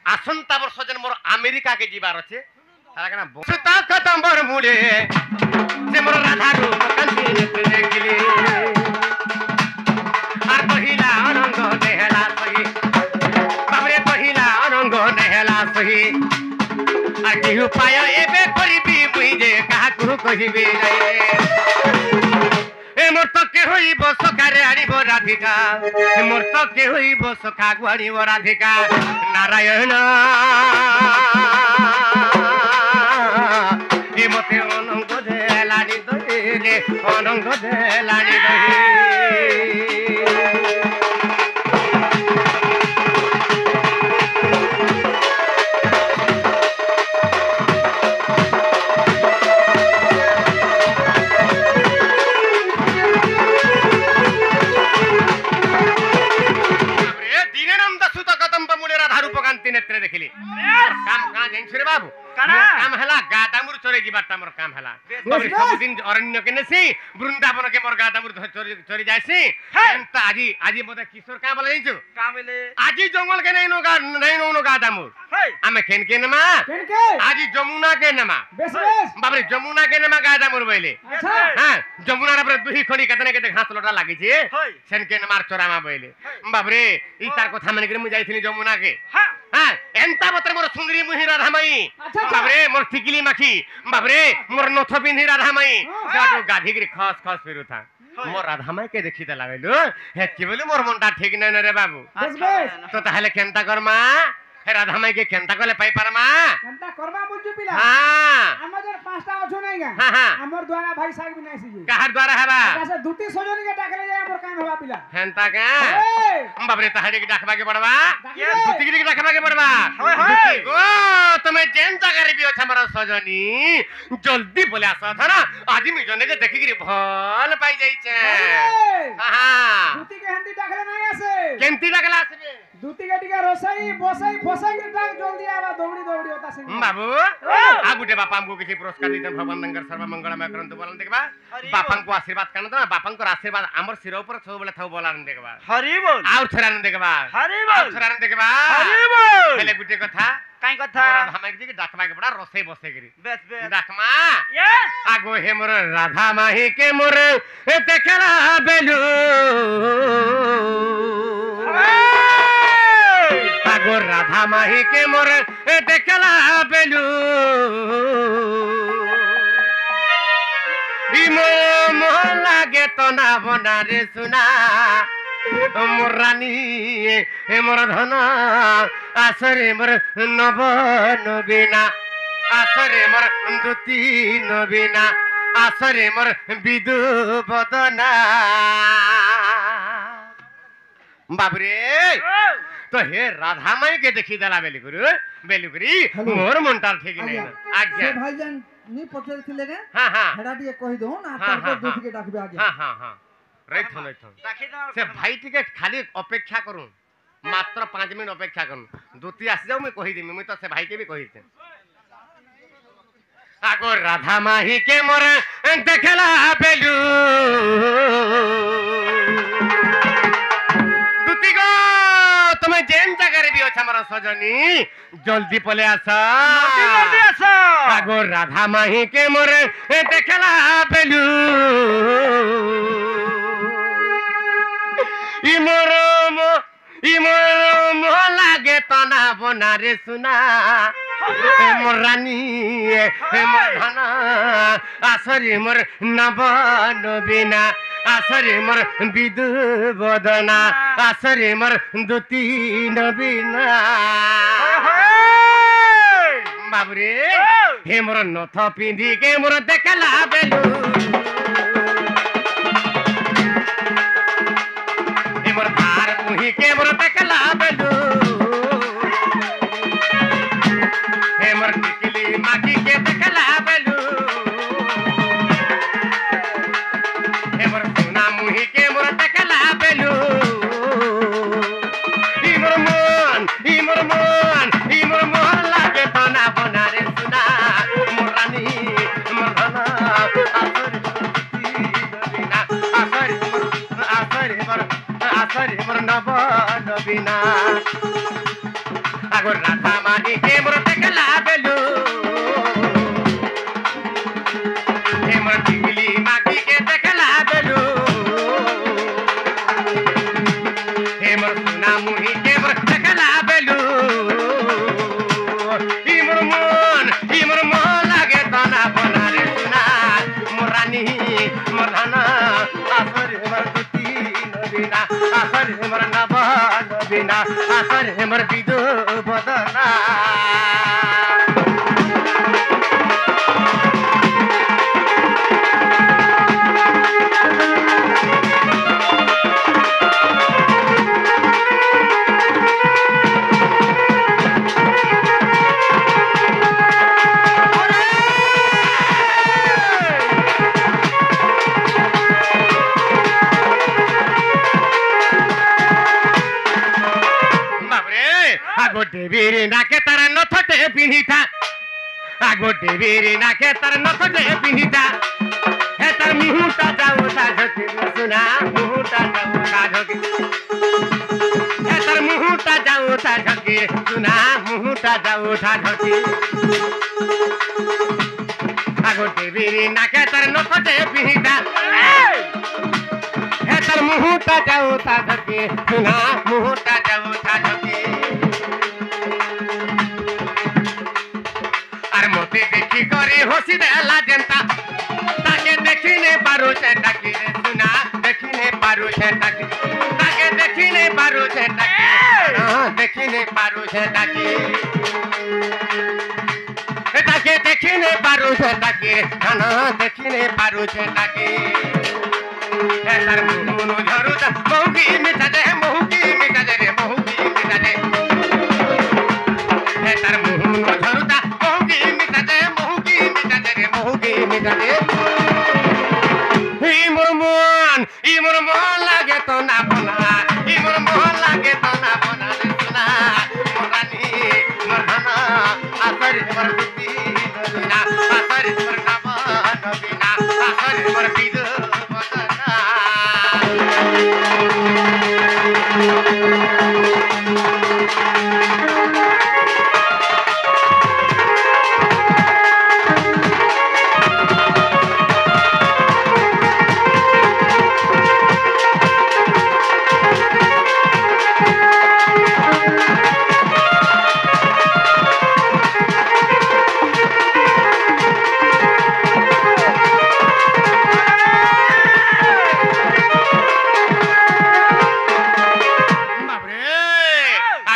आसंता वर्ष जन मोर अमेरिका के जीवार अच्छे तारा कना बसता कदम्बर मुड़े से मोर राधा रूप कंती नेत्र देखिले आर पहिला अनंग देहला सही बाबरे पहिला अनंग देहला सही आ की उपाय एबे करिबी मुई जे काहाकू कहिबी रे ए मोर तो के होइबो सखारे आनिबो राधिका ए मोर तो के होइबो सखा गुआनिबो राधिका नारायण ए मते अनंग देलानी दइले अनंग देलानी दइले नेत्र देखिली काम का जेंसरे बाबू काम हला गादामुर चोरे जीवाटा मोर काम हला बाबरे सब दिन अरण्य के नेसी वृंदावन के मोर गादामुर चोरी जायसी एंता आजी मोते किशोर का बोले जाइछु का बोले आजी जंगल के नहीं नो गादामुर आमे खेन के नमा आजी जमुना के नमा बेस बाबरे जमुना के नमा गादामुर बोले हां जमुना रे दुही खड़ी कतने के घास लोटा लागी छे सेन के नमार चोरामा बोले बाबरे ई तार कथा माने के मु जाइथिनी जमुना के हां एंता बतर मोर सुंदरी मुही राधामाई बाबरे मोर टिकली माखी बाबरे मोर नथ पिंधी राधामाई जाटो गाधी गिरी खस खस फिरु था मोर राधामाई के देखि त लागैलो हे कि बोले मोर मनटा ठीक नै न रे बाबू तो ताहले केनता करमा हे राधामाई के केनता कले पाई परमा केनता करबा बुझु पिला हां हमर पांचटा अछो नै गा हमर द्वारा भाई साहब भी नाइसी जी काहर द्वारा हेबा ऐसे दुती सजनी के डाकले जाय हमर काम हेबा पिला हेनता का बाबरे ताहले के डाकबा के पड़बा दुती के डाकबा के पड़बा दुती गो तमे जेंता करे भी अच्छा हमर सजनी जल्दी बोले आसा था ना आदमी जने के देखि गिरी भल पाई जाई छे हां दुती के हंदी डाकले नै आसे केंती डाकला आसे दुती के टिका रोसई बोसई फोसई के डाक जल्दी आवा दौड़ी होता से बाबू आ गुटे बापा हमको किसी पुरस्कार दीते भगवान नंगर सर्व मंगलमय करंतु बोलन देखबा बापा को आशीर्वाद करन त बापा को आशीर्वाद हमर सिर ऊपर सब बोले थाउ बोलन देखबा हरि बोल आउ थरान देखबा हरि बोल थरान देखबा हरि बोल पहले गुटे कथा काई कथा हमें जी के डाकमा के बड़ा रोसई बसे गिरी बेस बेस डाकमा यस आगो हे मोर राधा माही के मोर देखला बेलू आगो राधा माही के मोर देखला बेलू इमो मोह लागे तो ना बना रे सुना मोर रानी मोर धन आसरे मोर नव नबीना आसरे मोर दुती नबीना आसरे मोर विदु बदना बाबरे तो हे राधा माई के देखि दला बेलुगुरी मोर मनटार ठीक नै आज्ञा से भाईजान नी पठेर थिले के हां हां हेडा दिए कहि दो ना तार दुख के डाकबे आगे हां हां हां रैथ राखि दो से भाई टिके खाली अपेक्षा करू मात्र 5 मिनट अपेक्षा करू दुती आसी जाऊ मैं कहि देमी मैं तो से भाई के भी कहि दे आगो राधा माही के मोर देखला बेलू दुती गो तुम्हें जेंता करे भी अच्छा हमारा सजनी जल्दी पले आसा आगो राधा माही के मोर देखला बेलू इमोर मोह लागे तना बना रे सुना मोर रानी मोर धन आसरी मोर नव नबीना आसरी मोर विदु बदना आसरी मोर दुती नबीना बाबरे हे मोर नथ पिंधी के मोर देखला बेलू हे मोर धार मुही के मोर देखला बेलू हे मोर टिकली माकी के देखला बेलू हे मोर सोना मुही के मोर देखला बेलू ई मोर मन लागे तना बना रे सुना मोर रानी मोर धन आसरी मोर नव नबीना আগর রাধা মানি কে মোর দেখলা বেলু হে মোর টিকলি মাটি কে দেখলা বেলু হে মোর সোনা মুহি কে মোর দেখলা বেলু ই মোর মন লাগে তনা বনারে সোনা মোর রানী মোর ধানা আসর মোর দুতি নবীনা আসর মোর নবা নবীনা আসর মোর বিদু বদনা আগো দেবীর নাকে তার নথটে পিন্ধিতা আগো দেবীর নাকে তার নথটে পিন্ধিতা হে তার মুহুটা যাওতা ঝকে সোনা মুহুটা যাওতা ঝকে হে তার মুহুটা যাওতা ঝকে সোনা মুহুটা যাওতা ঝকে আগো দেবীর নাকে তার নথটে পিন্ধিতা হে তার মুহুটা যাওতা ঝকে সোনা মুহুটা যাওতা ঝকে মতে দেখি করে হসি দেলা জনতা তাকে দেখিনে পারো সেটাকে সোনা দেখিনে পারো সেটাকে তাকে দেখিনে পারো সেটাকে দেখিনে পারো সেটাকে তাকে দেখিনে পারো সেটাকে না দেখিনে পারো সেটাকে তার মুহুনো ঝরুতা মহুকি মিঠা দে মহুকি মিঠা দে রে মহুকি মিঠা দে তার মুহুনো ঝরুতা ইমর মন লাগে তো না বনা ইমর মন লাগে তো না বনা রে সোনা মোরানি মোরনা আসর মোর দুতি নবীনা আসর মোর নামা নবীনা আসর মোর বিদু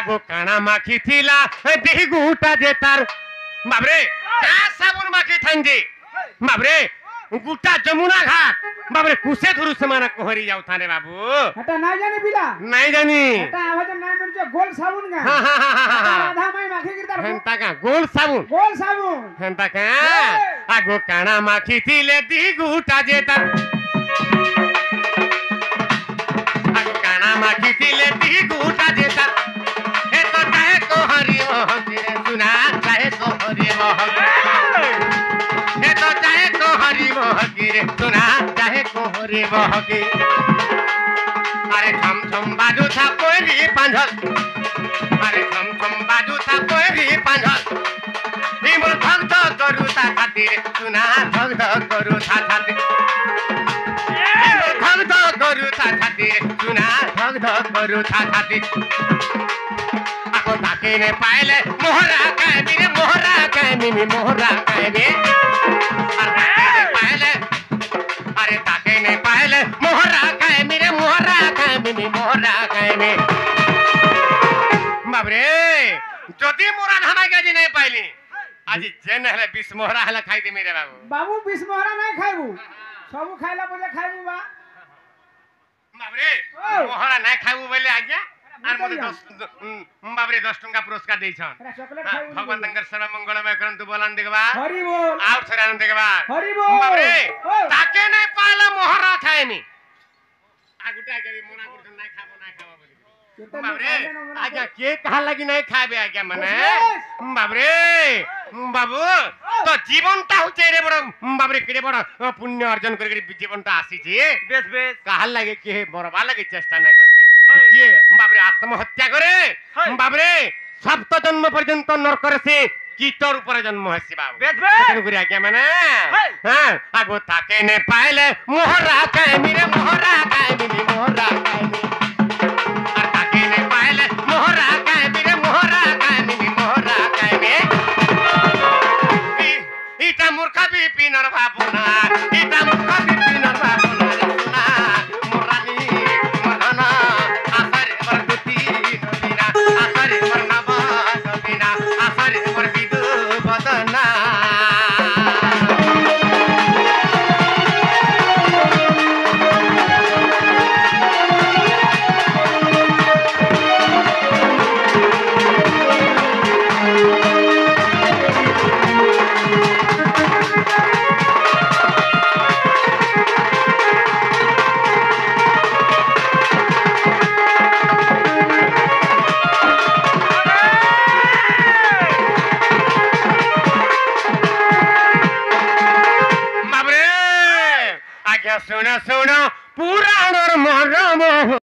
বদনা মাখি থিলা দিগুটা যে তার বাবরে সাবুন মাখি থানজি বাবরে গুটা যমুনা ঘাট বাবরে কুসে ধরু সেমানা কোহরি যাও থানে বাবু এটা নাই জানি বিলা নাই জানি এটা আওয়াজ নাই মনছে গোল সাবুন গা রাধা মাই মাখি গিরতার হেনতা কা গোল সাবুন হেনতা কা আগো কানা মাখি থিলে দিগুটা যে তার আগো কানা মাখি থিলে দিগুটা যে তার सुना चाहे तो हरि हे तो चाहे तो हरि मोहगिरे सुना चाहे तो हरि मोहगी अरे छम छम बाजू था कोई पांझल अरे छम छम बाजू था कोई पांझल हिमर भक्त करू था खातिर सुना भक्त करू था खातिर भक्त करू था खातिर सुना भक्त करू था खातिर ताके ने पायले मोहरा कहबी रे मोहरा कहबी मोहरा कहबी अरे ताके ने पायले मोहरा कहबी रे मोहरा कहबी मोहरा कहबी बाबरे जदी मोरा धाना गजी नहीं पाइली आज जेन हले 20 मोहरा हले खाई दे मेरे बाबू बाबू 20 मोहरा नहीं खाइबू सब खाइला बोले खाइबू बा बाबरे मोहरा नहीं खाइबू बोले आज्ञा আর মতে 10 বাবরে 10 টাকা পুরস্কার দেইছন ভগবান তঙ্গর সর্ব মঙ্গলময় করন্তু বলান দেখবা হরি বল আর ছরান দেখবা হরি বল বাবরে তাকে নাই পালা মোহরা খায়নি আগুটা কবি মনা করছ নাই খাবো বলি বাবরে আজ্ঞা কে কাহা লাগি নাই খাবে আজ্ঞা মানে বাবরে বাবু তো জীবনটা হচ্ছে রে বড় বাবরে কেড়ে বড় পুণ্য অর্জন করে জীবনটা আসিছে বেশ কাহা লাগে কে বড়বা লাগে চেষ্টা না করবে যে বাবরে আত্মহত্যা করে বাবরে সপ্ত জন্ম পর্যন্ত নরকরে সে কীটর উপরে জন্ম হয়েছে বাবু বেদবে তেণুকরি আজ্ঞা মানে হেই! হ্যাঁ আগো তাকে নে পাইলে মোহরা কাইমি রে মোহরা কাইমি রে মোহরা কাইমি আর তাকে নে পাইলে মোহরা কাইমি রে মোহরা কাইমি রে মোহরা কাইমি ইটা মূর্খ বিপিনর ভাবনা ইটা মূর্খ বিপিনর ভাবনা রে সোনা মোরানি মদনা আসারে মর দুতি নবিনা আসারে মর নবা নবিনা আসারে মর বিদু বদনা বাবরে আজ্ঞা শোনা শোনা পুরাণর মরম